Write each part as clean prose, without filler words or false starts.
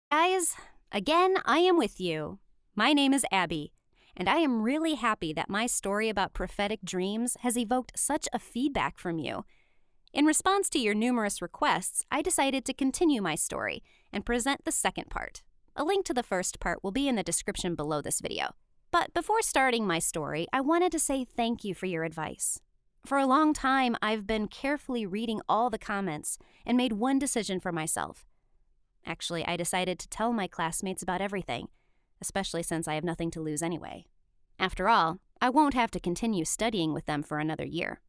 Guys, again, I am with you. My name is Abby, and I am really happy that my story about prophetic dreams has evoked such a feedback from you. In response to your numerous requests, I decided to continue my story and present the second part. A link to the first part will be in the description below this video. But before starting my story, I wanted to say thank you for your advice. For a long time, I've been carefully reading all the comments and made one decision for myself. Actually, I decided to tell my classmates about everything, especially since I have nothing to lose anyway. After all, I won't have to continue studying with them for another year.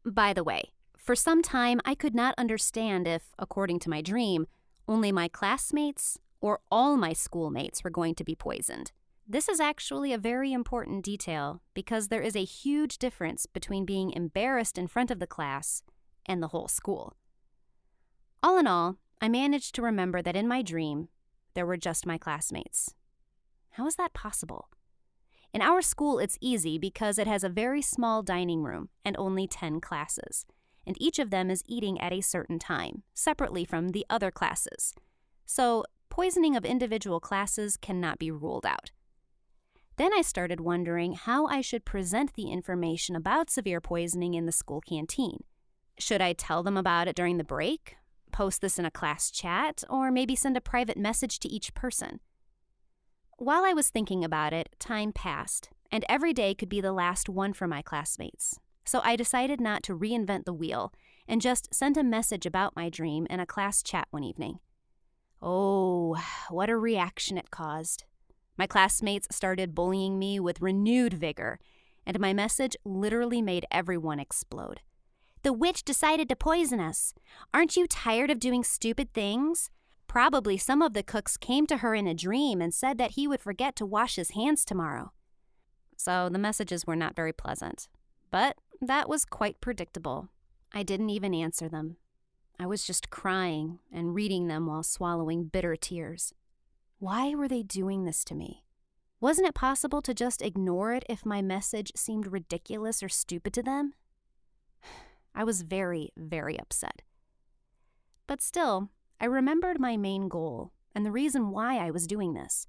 By the way, for some time I could not understand if, according to my dream, only my classmates or all my schoolmates were going to be poisoned. This is actually a very important detail because there is a huge difference between being embarrassed in front of the class and the whole school. All in all, I managed to remember that in my dream, there were just my classmates. How is that possible? In our school, it's easy because it has a very small dining room and only 10 classes, and each of them is eating at a certain time, separately from the other classes. So, poisoning of individual classes cannot be ruled out. Then I started wondering how I should present the information about severe poisoning in the school canteen. Should I tell them about it during the break? Post this in a class chat, or maybe send a private message to each person? While I was thinking about it, time passed, and every day could be the last one for my classmates. So I decided not to reinvent the wheel and just sent a message about my dream in a class chat one evening. Oh, what a reaction it caused. My classmates started bullying me with renewed vigor, and my message literally made everyone explode. The witch decided to poison us. Aren't you tired of doing stupid things? Probably some of the cooks came to her in a dream and said that he would forget to wash his hands tomorrow. So the messages were not very pleasant. But that was quite predictable. I didn't even answer them. I was just crying and reading them while swallowing bitter tears. Why were they doing this to me? Wasn't it possible to just ignore it if my message seemed ridiculous or stupid to them? I was very, very upset. But still, I remembered my main goal and the reason why I was doing this.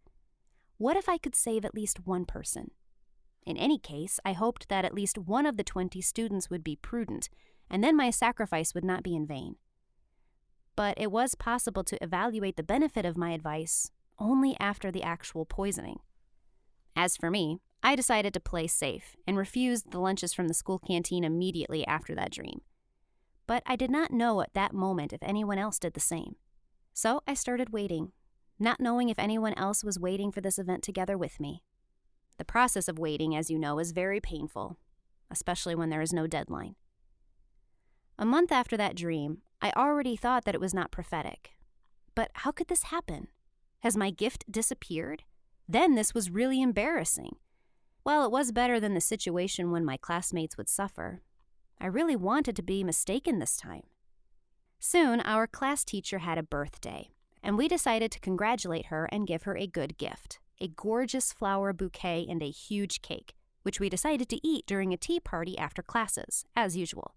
What if I could save at least one person? In any case, I hoped that at least one of the 20 students would be prudent, and then my sacrifice would not be in vain. But it was possible to evaluate the benefit of my advice only after the actual poisoning. As for me, I decided to play safe and refused the lunches from the school canteen immediately after that dream. But I did not know at that moment if anyone else did the same. So I started waiting, not knowing if anyone else was waiting for this event together with me. The process of waiting, as you know, is very painful, especially when there is no deadline. A month after that dream, I already thought that it was not prophetic. But how could this happen? Has my gift disappeared? Then this was really embarrassing. Well, it was better than the situation when my classmates would suffer. I really wanted to be mistaken this time. Soon, our class teacher had a birthday, and we decided to congratulate her and give her a good gift, a gorgeous flower bouquet and a huge cake, which we decided to eat during a tea party after classes, as usual.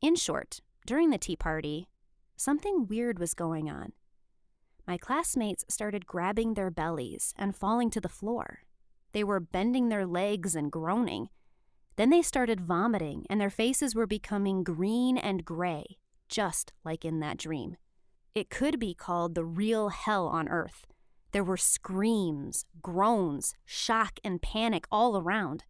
In short, during the tea party, something weird was going on. My classmates started grabbing their bellies and falling to the floor. They were bending their legs and groaning. Then they started vomiting, and their faces were becoming green and gray, just like in that dream. It could be called the real hell on earth. There were screams, groans, shock, and panic all around.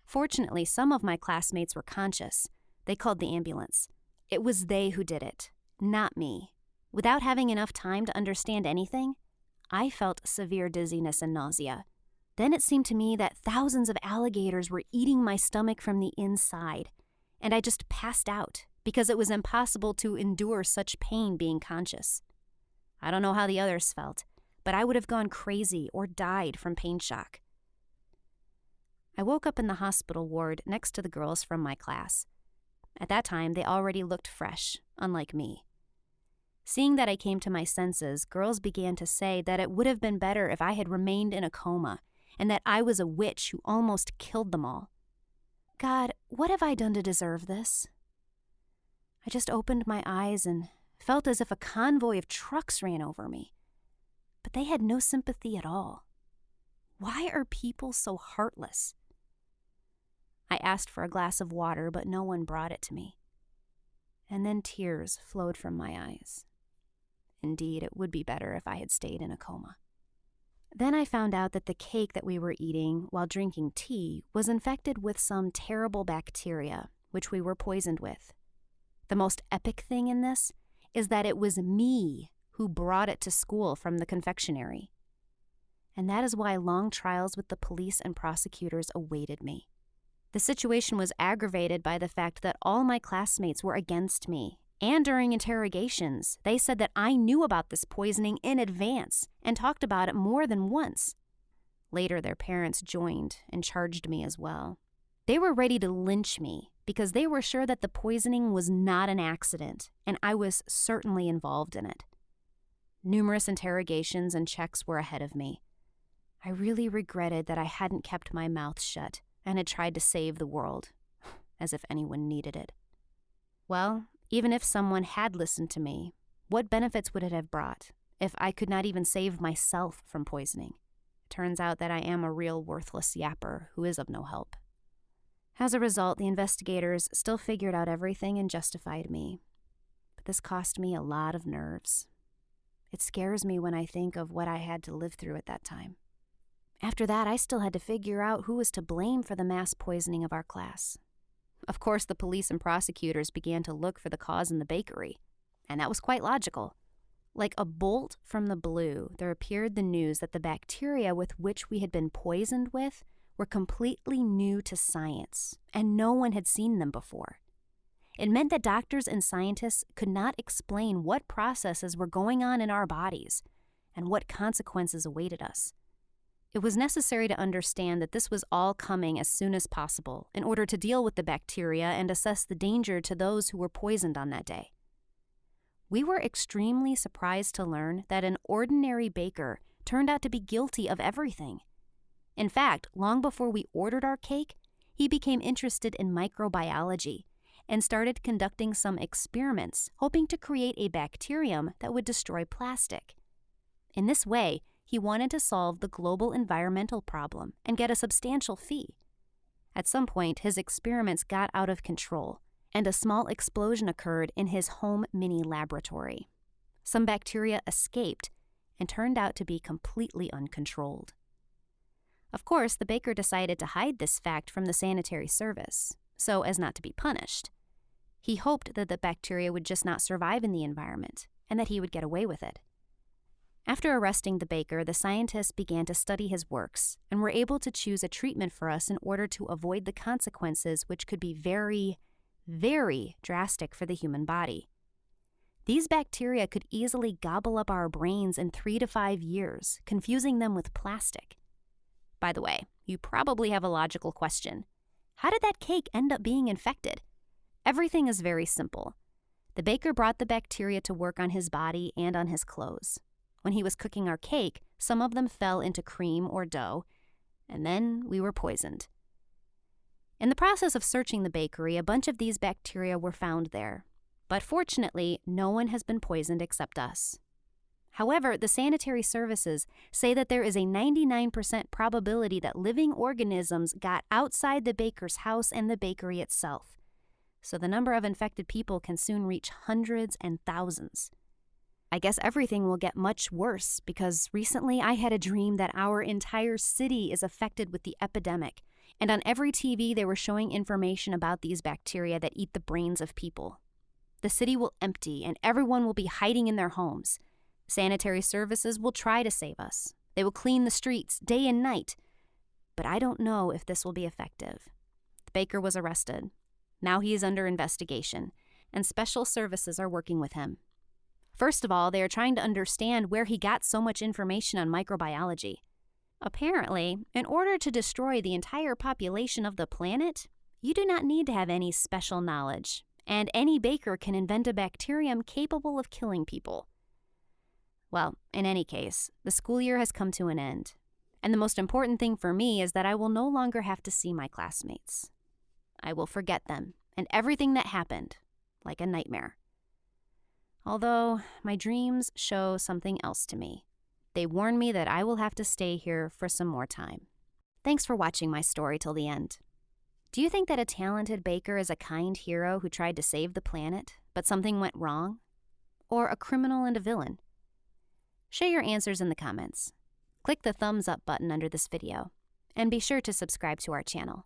Fortunately, some of my classmates were conscious. They called the ambulance. It was they who did it, not me. Without having enough time to understand anything, I felt severe dizziness and nausea. Then it seemed to me that thousands of alligators were eating my stomach from the inside, and I just passed out because it was impossible to endure such pain being conscious. I don't know how the others felt, but I would have gone crazy or died from pain shock. I woke up in the hospital ward next to the girls from my class. At that time, they already looked fresh, unlike me. Seeing that I came to my senses, girls began to say that it would have been better if I had remained in a coma, and that I was a witch who almost killed them all. God, what have I done to deserve this? I just opened my eyes and felt as if a convoy of trucks ran over me. they had no sympathy at all. Why are people so heartless? I asked for a glass of water, but no one brought it to me. And then tears flowed from my eyes. Indeed, it would be better if I had stayed in a coma. Then I found out that the cake that we were eating while drinking tea was infected with some terrible bacteria, which we were poisoned with. The most epic thing in this is that it was me who brought it to school from the confectionery. And that is why long trials with the police and prosecutors awaited me. The situation was aggravated by the fact that all my classmates were against me, and during interrogations, they said that I knew about this poisoning in advance and talked about it more than once. Later, their parents joined and charged me as well. They were ready to lynch me because they were sure that the poisoning was not an accident, and I was certainly involved in it. Numerous interrogations and checks were ahead of me. I really regretted that I hadn't kept my mouth shut and had tried to save the world, as if anyone needed it. Well, even if someone had listened to me, what benefits would it have brought if I could not even save myself from poisoning? It turns out that I am a real worthless yapper who is of no help. As a result, the investigators still figured out everything and justified me. But this cost me a lot of nerves. It scares me when I think of what I had to live through at that time. After that, I still had to figure out who was to blame for the mass poisoning of our class. Of course, the police and prosecutors began to look for the cause in the bakery, and that was quite logical. Like a bolt from the blue, there appeared the news that the bacteria with which we had been poisoned with were completely new to science, and no one had seen them before. It meant that doctors and scientists could not explain what processes were going on in our bodies and what consequences awaited us. It was necessary to understand that this was all coming as soon as possible in order to deal with the bacteria and assess the danger to those who were poisoned on that day. We were extremely surprised to learn that an ordinary baker turned out to be guilty of everything. In fact, long before we ordered our cake, he became interested in microbiology and started conducting some experiments, hoping to create a bacterium that would destroy plastic. In this way, he wanted to solve the global environmental problem and get a substantial fee. At some point, his experiments got out of control, and a small explosion occurred in his home mini laboratory. Some bacteria escaped and turned out to be completely uncontrolled. Of course, the baker decided to hide this fact from the sanitary service, so as not to be punished. He hoped that the bacteria would just not survive in the environment, and that he would get away with it. After arresting the baker, the scientists began to study his works and were able to choose a treatment for us in order to avoid the consequences, which could be very, very drastic for the human body. These bacteria could easily gobble up our brains in 3 to 5 years, confusing them with plastic. By the way, you probably have a logical question. How did that cake end up being infected? Everything is very simple. The baker brought the bacteria to work on his body and on his clothes. When he was cooking our cake, some of them fell into cream or dough, and then we were poisoned. In the process of searching the bakery, a bunch of these bacteria were found there, but fortunately, no one has been poisoned except us. However, the sanitary services say that there is a 99% probability that living organisms got outside the baker's house and the bakery itself, so the number of infected people can soon reach hundreds and thousands. I guess everything will get much worse because recently I had a dream that our entire city is affected with the epidemic, and on every TV they were showing information about these bacteria that eat the brains of people. The city will empty and everyone will be hiding in their homes. Sanitary services will try to save us. They will clean the streets day and night. But I don't know if this will be effective. The baker was arrested. Now he is under investigation, and special services are working with him. First of all, they are trying to understand where he got so much information on microbiology. Apparently, in order to destroy the entire population of the planet, you do not need to have any special knowledge, and any baker can invent a bacterium capable of killing people. Well, in any case, the school year has come to an end, and the most important thing for me is that I will no longer have to see my classmates. I will forget them and everything that happened, like a nightmare. Although, my dreams show something else to me. They warn me that I will have to stay here for some more time. Thanks for watching my story till the end. Do you think that a talented baker is a kind hero who tried to save the planet, but something went wrong? Or a criminal and a villain? Share your answers in the comments. Click the thumbs up button under this video, and be sure to subscribe to our channel.